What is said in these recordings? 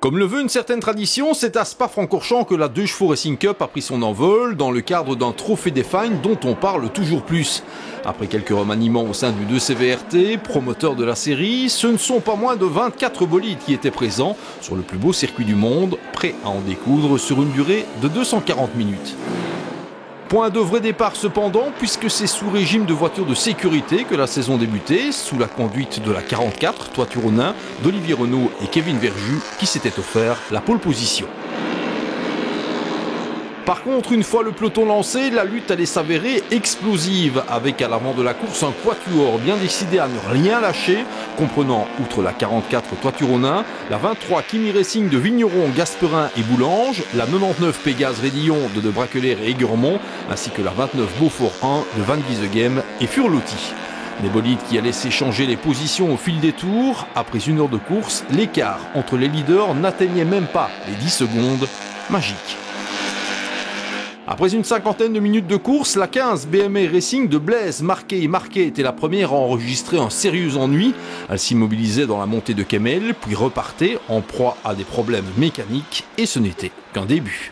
Comme le veut une certaine tradition, c'est à Spa-Francorchamps que la 2 chevaux Racing Cup a pris son envol dans le cadre d'un trophée Define dont on parle toujours plus. Après quelques remaniements au sein du 2CVRT, promoteur de la série, ce ne sont pas moins de 24 bolides qui étaient présents sur le plus beau circuit du monde, prêts à en découdre sur une durée de 240 minutes. Point de vrai départ cependant, puisque c'est sous régime de voiture de sécurité que la saison débutait, sous la conduite de la 44, toiture au nain, d'Olivier Renaud et Kevin Verjus, qui s'étaient offert la pole position. Par contre, une fois le peloton lancé, la lutte allait s'avérer explosive, avec à l'avant de la course un quatuor bien décidé à ne rien lâcher, comprenant, outre la 44 toiture au nain, la 23 Kimi Racing de Vigneron, Gasperin et Boulange, la 99 Pégase Rédillon de Braquelaire et Aiguremont, ainsi que la 29 Beaufort 1 de Van Giesegem et Furlotti. Des bolides qui allaient s'échanger les positions au fil des tours. Après une heure de course, l'écart entre les leaders n'atteignait même pas les 10 secondes. Magique. Après une cinquantaine de minutes de course, la 15 BMA Racing de Blaise, Marquet et Marquet était la première à enregistrer un sérieux ennui. Elle s'immobilisait dans la montée de Kemmel, puis repartait en proie à des problèmes mécaniques, et ce n'était qu'un début.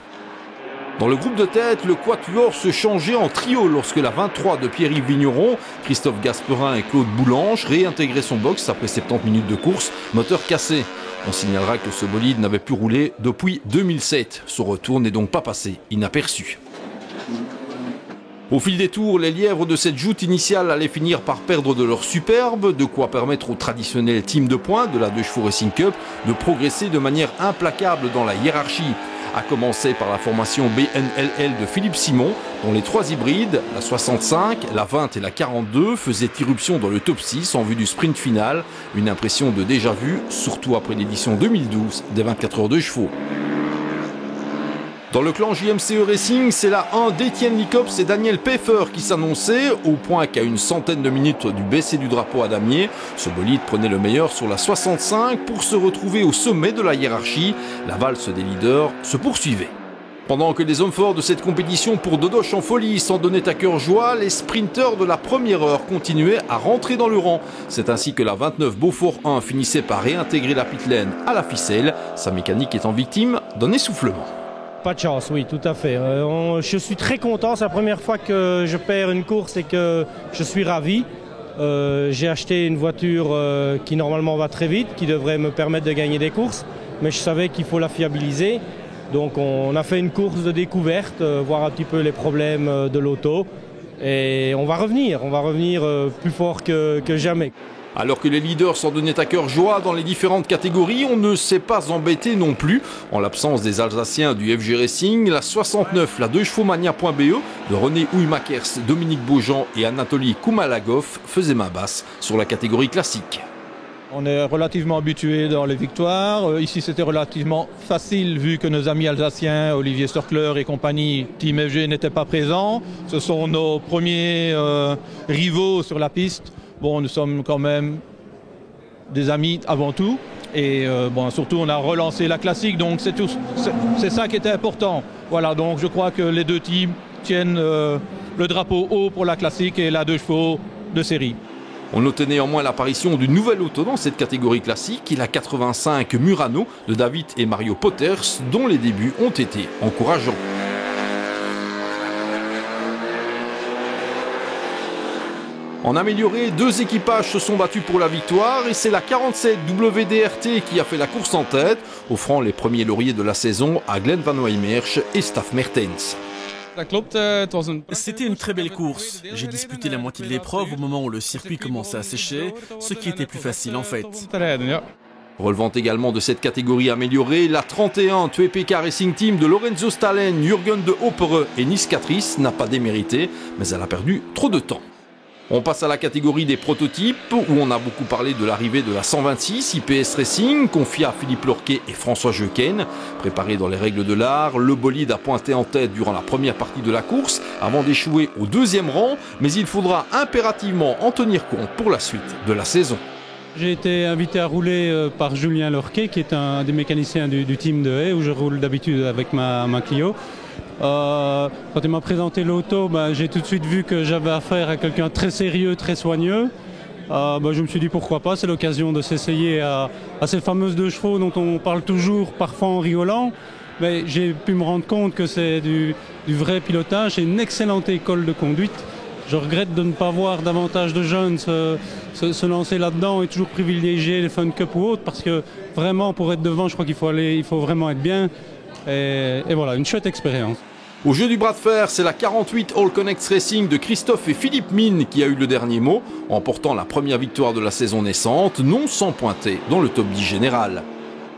Dans le groupe de tête, le quatuor se changeait en trio lorsque la 23 de Pierre-Yves Vigneron, Christophe Gasperin et Claude Boulange réintégraient son box après 70 minutes de course, moteur cassé. On signalera que ce bolide n'avait plus roulé depuis 2007. Son retour n'est donc pas passé inaperçu. Au fil des tours, les lièvres de cette joute initiale allaient finir par perdre de leur superbe, de quoi permettre au traditionnel team de points de la 2 chevaux Racing Cup de progresser de manière implacable dans la hiérarchie. À commencer par la formation BNLL de Philippe Simon, dont les 3 hybrides, la 65, la 20 et la 42, faisaient irruption dans le top 6 en vue du sprint final. Une impression de déjà vu, surtout après l'édition 2012 des 24 heures de chevaux. Dans le clan JMCE Racing, c'est la 1 d'Étienne Licops et Daniel Peffer qui s'annonçait, au point qu'à une centaine de minutes du baisser du drapeau à damier, ce bolide prenait le meilleur sur la 65 pour se retrouver au sommet de la hiérarchie. La valse des leaders se poursuivait. Pendant que les hommes forts de cette compétition pour Dodoche en folie s'en donnaient à cœur joie, les sprinteurs de la première heure continuaient à rentrer dans le rang. C'est ainsi que la 29 Beaufort 1 finissait par réintégrer la pitlane à la ficelle, sa mécanique étant victime d'un essoufflement. Pas de chance, oui, tout à fait. Je suis très content, c'est la première fois que je perds une course et que je suis ravi. J'ai acheté une voiture qui normalement va très vite, qui devrait me permettre de gagner des courses, mais je savais qu'il faut la fiabiliser. Donc on a fait une course de découverte, voir un petit peu les problèmes de l'auto. Et on va revenir plus fort que jamais. Alors que les leaders s'en donnaient à cœur joie dans les différentes catégories, on ne s'est pas embêté non plus. En l'absence des Alsaciens du FG Racing, la 69, la 2 chevaux Mania.be de René Houimakers, Dominique Beaujean et Anatoly Koumalagov faisait main basse sur la catégorie classique. On est relativement habitué dans les victoires. Ici, c'était relativement facile vu que nos amis alsaciens, Olivier Storkler et compagnie, Team FG, n'étaient pas présents. Ce sont nos premiers rivaux sur la piste. Bon, nous sommes quand même des amis avant tout. Et surtout, on a relancé la classique, donc c'est ça qui était important. Voilà, donc je crois que les deux teams tiennent le drapeau haut pour la classique et la 2 chevaux de série. On notait néanmoins l'apparition d'une nouvelle auto dans cette catégorie classique, la 85 Murano de David et Mario Potters, dont les débuts ont été encourageants. En amélioré, 2 équipages se sont battus pour la victoire et c'est la 47 WDRT qui a fait la course en tête, offrant les premiers lauriers de la saison à Glenn Van Wijmersch et Staff Mertens. C'était une très belle course. J'ai disputé la moitié de l'épreuve au moment où le circuit commençait à sécher, ce qui était plus facile en fait. Relevant également de cette catégorie améliorée, la 31 TPK Racing Team de Lorenzo Stallen, Jürgen de Hoppere et Nice Catrice n'a pas démérité, mais elle a perdu trop de temps. On passe à la catégorie des prototypes, où on a beaucoup parlé de l'arrivée de la 126 IPS Racing, confiée à Philippe Lorquet et François Jeuken. Préparé dans les règles de l'art, le bolide a pointé en tête durant la première partie de la course, avant d'échouer au 2e rang, mais il faudra impérativement en tenir compte pour la suite de la saison. J'ai été invité à rouler par Julien Lorquet, qui est un des mécaniciens du team de Haye, où je roule d'habitude avec ma Clio. Quand il m'a présenté l'auto, j'ai tout de suite vu que j'avais affaire à quelqu'un de très sérieux, très soigneux. Je me suis dit pourquoi pas, c'est l'occasion de s'essayer à ces fameuses 2 chevaux dont on parle toujours, parfois en rigolant. Mais j'ai pu me rendre compte que c'est du vrai pilotage, c'est une excellente école de conduite. Je regrette de ne pas voir davantage de jeunes se lancer là-dedans et toujours privilégier les Fun Cup ou autres, parce que vraiment pour être devant, je crois qu'il faut vraiment être bien. Et voilà, une chouette expérience. Au jeu du bras de fer, c'est la 48 All Connects Racing de Christophe et Philippe Mine qui a eu le dernier mot, en emportant la première victoire de la saison naissante, non sans pointer dans le top 10 général.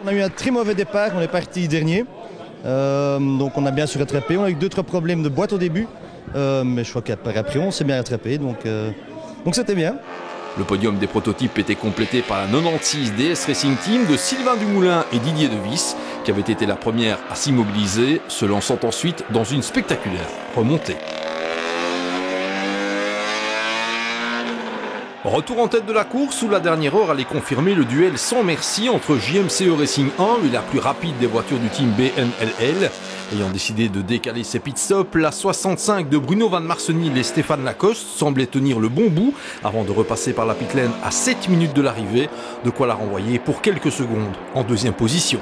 On a eu un très mauvais départ, on est parti dernier, donc on a bien su rattraper. On a eu 2-3 problèmes de boîte au début, mais je crois qu'après on s'est bien rattrapé, donc c'était bien. Le podium des prototypes était complété par la 96 DS Racing Team de Sylvain Dumoulin et Didier Devis, qui avait été la première à s'immobiliser, se lançant ensuite dans une spectaculaire remontée. Retour en tête de la course où la dernière heure allait confirmer le duel sans merci entre JMCE Racing 1 et la plus rapide des voitures du team BNLL. Ayant décidé de décaler ses pit-stops, la 65 de Bruno Van Marcenil et Stéphane Lacoste semblait tenir le bon bout avant de repasser par la pit-lane à 7 minutes de l'arrivée, de quoi la renvoyer pour quelques secondes en deuxième position.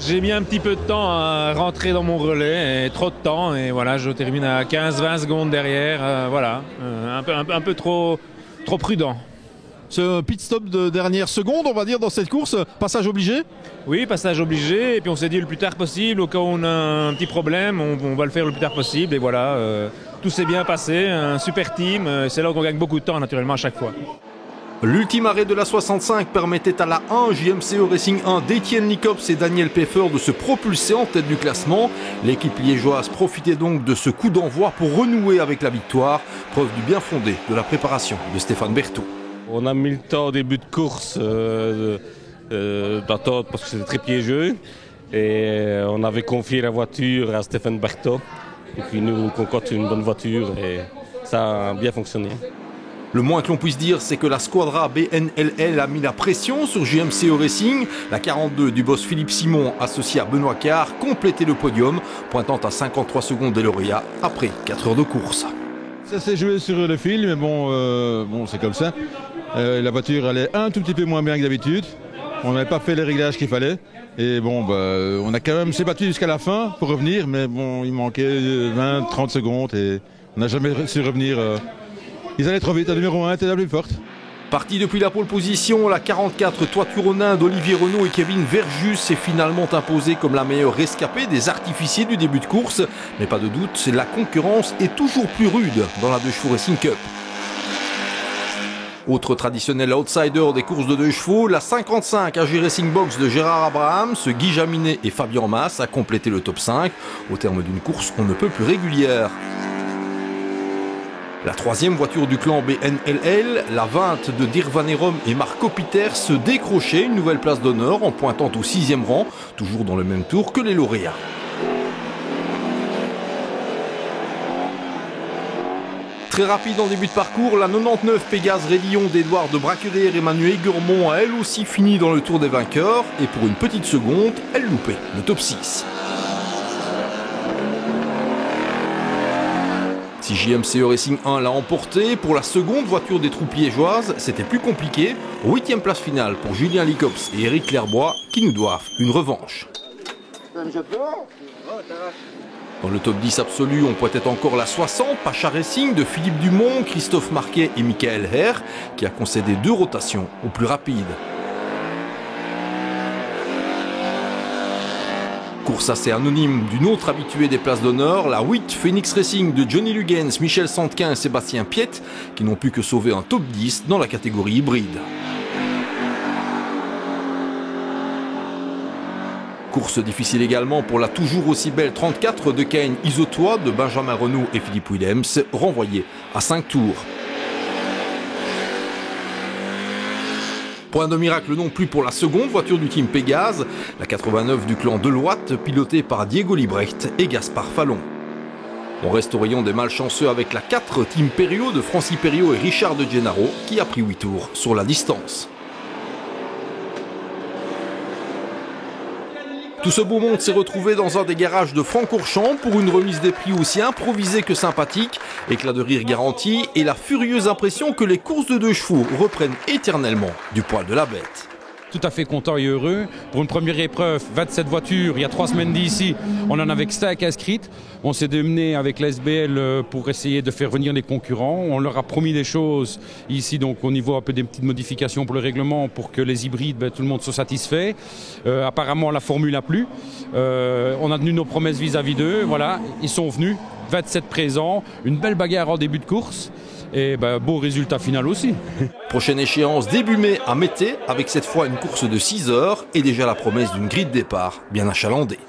J'ai mis un petit peu de temps à rentrer dans mon relais, et trop de temps, et voilà, je termine à 15-20 secondes derrière, un peu trop prudent. Ce pit stop de dernière seconde, on va dire, dans cette course, passage obligé? Oui, passage obligé, et puis on s'est dit le plus tard possible, au cas où on a un petit problème, on va le faire le plus tard possible, et voilà, tout s'est bien passé, un super team, c'est là qu'on gagne beaucoup de temps naturellement à chaque fois. L'ultime arrêt de la 65 permettait à la 1 JMCE Racing 1 d'Étienne Nicops et Daniel Peffer de se propulser en tête du classement. L'équipe liégeoise profitait donc de ce coup d'envoi pour renouer avec la victoire, preuve du bien fondé de la préparation de Stéphane Berthaud. On a mis le temps au début de course d'attendre parce que c'était très piégeux et on avait confié la voiture à Stéphane Berthaud et puis nous on concocte une bonne voiture et ça a bien fonctionné. Le moins que l'on puisse dire, c'est que la squadra BNLL a mis la pression sur JMCE Racing. La 42 du boss Philippe Simon, associé à Benoît Carr, complétait le podium, pointant à 53 secondes des lauréats après 4 heures de course. Ça s'est joué sur le fil, mais bon c'est comme ça. La voiture allait un tout petit peu moins bien que d'habitude. On n'avait pas fait les réglages qu'il fallait. Et on a quand même s'est battu jusqu'à la fin pour revenir, mais bon, il manquait 20-30 secondes et on n'a jamais su revenir. Ils allaient trop vite, la numéro 1 était la plus forte. Parti depuis la pole position, la 44 Toituronin d'Olivier Renaud et Kevin Verjus s'est finalement imposée comme la meilleure rescapée des artificiers du début de course. Mais pas de doute, la concurrence est toujours plus rude dans la 2 chevaux Racing Cup. Autre traditionnel outsider des courses de 2 chevaux, la 55 AG Racing Box de Gérard Abraham, Guy Jaminet et Fabien Mas a complété le top 5 au terme d'une course on ne peut plus régulière. La 3e voiture du clan BNLL, la 20 de Dirk Van Heerom et Marco Piter se décrochait une nouvelle place d'honneur en pointant au 6e rang, toujours dans le même tour que les lauréats. Très rapide en début de parcours, la 99 Pégase Raidillon d'Edouard de Braquerrière et Manuel Gourmont a elle aussi fini dans le tour des vainqueurs et pour une petite seconde, elle loupait le top 6. Si JMCE Racing 1 l'a emporté, pour la seconde voiture des troupes liégeoises, c'était plus compliqué. 8e place finale pour Julien Licops et Éric Clairbois qui nous doivent une revanche. Dans le top 10 absolu, on pointait encore la 60 Pacha Racing de Philippe Dumont, Christophe Marquet et Michael Herr qui a concédé 2 rotations aux plus rapides. Course assez anonyme d'une autre habituée des places d'honneur, la 8 Phoenix Racing de Johnny Lugens, Michel Sandquin et Sébastien Piette, qui n'ont pu que sauver un top 10 dans la catégorie hybride. Course difficile également pour la toujours aussi belle 34 de Cain Isotois de Benjamin Renaud et Philippe Willems, renvoyée à 5 tours. Point de miracle non plus pour la seconde voiture du team Pégase, la 89 du clan Deloitte, pilotée par Diego Librecht et Gaspard Fallon. On reste au rayon des malchanceux avec la 4 team Perriot de Francis Perriot et Richard de Gennaro, qui a pris 8 tours sur la distance. Tout ce beau monde s'est retrouvé dans un des garages de Francorchamps pour une remise des prix aussi improvisée que sympathique, éclat de rire garanti et la furieuse impression que les courses de 2 chevaux reprennent éternellement du poil de la bête. Tout à fait content et heureux. Pour une première épreuve, 27 voitures, il y a 3 semaines d'ici, on en avait que 5 inscrites. On s'est démené avec la SBL pour essayer de faire venir les concurrents. On leur a promis des choses ici, donc au niveau un peu des petites modifications pour le règlement, pour que les hybrides, tout le monde soit satisfait. Apparemment, la formule a plu. On a tenu nos promesses vis-à-vis d'eux. Voilà, ils sont venus, 27 présents, une belle bagarre en début de course. Et beau résultat final aussi. Prochaine échéance début mai à Mété, avec cette fois une course de 6 heures et déjà la promesse d'une grille de départ bien achalandée.